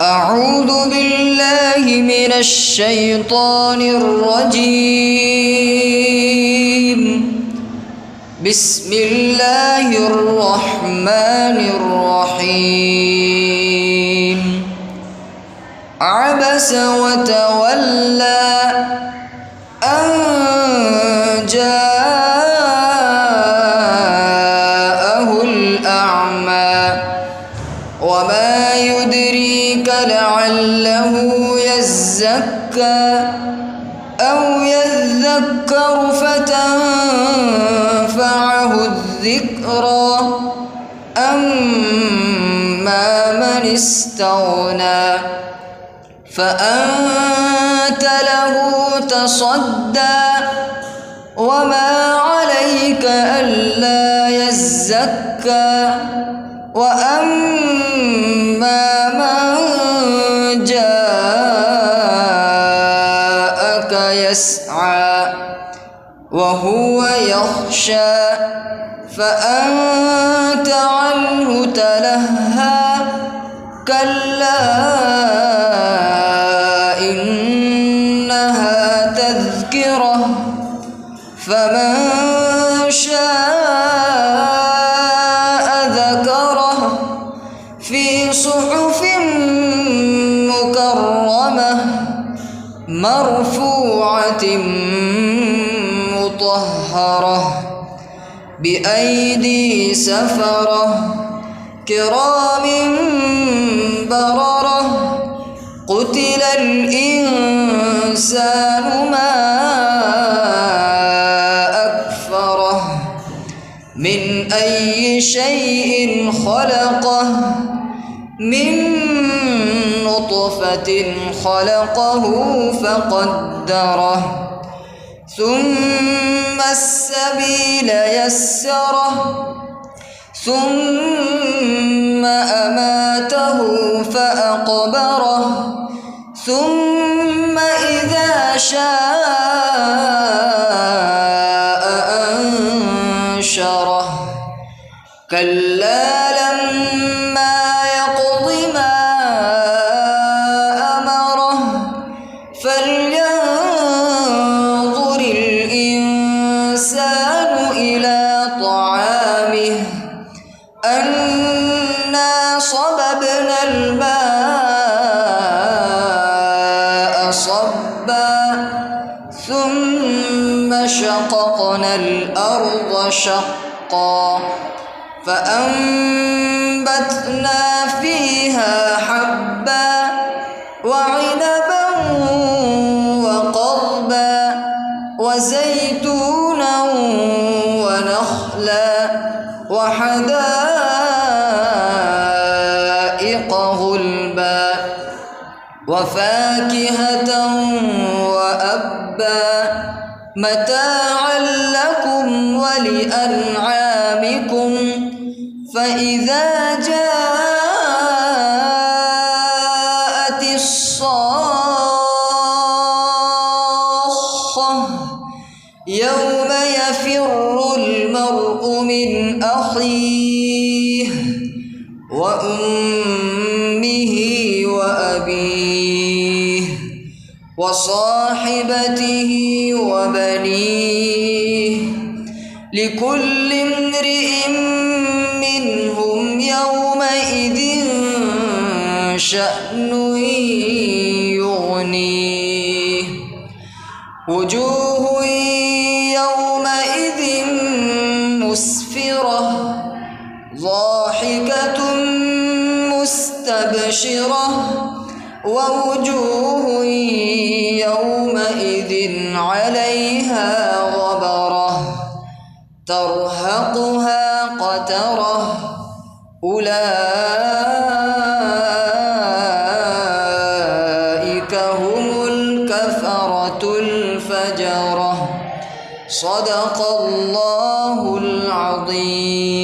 أعوذ بالله من الشيطان الرجيم. بسم الله الرحمن الرحيم. عبس وتولى أن جاءه الأعمى وما يدريك لعله يزكى أو يذكر فتنفعه الذكرى أما من استغنى فأنت له تصدى وما عليك ألا يزكى وأما من جاءك يسعى وهو يخشى فأنت عنه تلهى كلا إنها تذكرة فمن شاء ذكره في صحف مكرمة مرفوعة مطهرة بأيدي سفرة كرام بررة قتل الإنسان ما أكفره من أي شيء خلقه من نطفة خلقه فقدره ثم السبيل يسره ثم أماته فأقبره ثم إذا شاء أنشره كلا لما يقض ما أمره فلينظر الإنسان إلى طعامه أنا صببنا الماء صبا ثم شققنا الأرض شقا فأنبتنا فيها حبا وعنبا وقضبا وزيتونا ونخلا وحدائق غلبا وفاكهة وأبا متاعا لكم ولأنعامكم فإذا جاءت الصاخة يوم يفر المرء من أخيه وأمه وأبيه وصاحبته وبنيه لكل امرئ منهم يومئذ شأن يغنيه وجوه يومئذ مسفرة ضاحكة مستبشرة ووجوه يومئذ عليها غبرة ترهقها قترة أولئك هم الكفرة الفجرة صدق الله العظيم.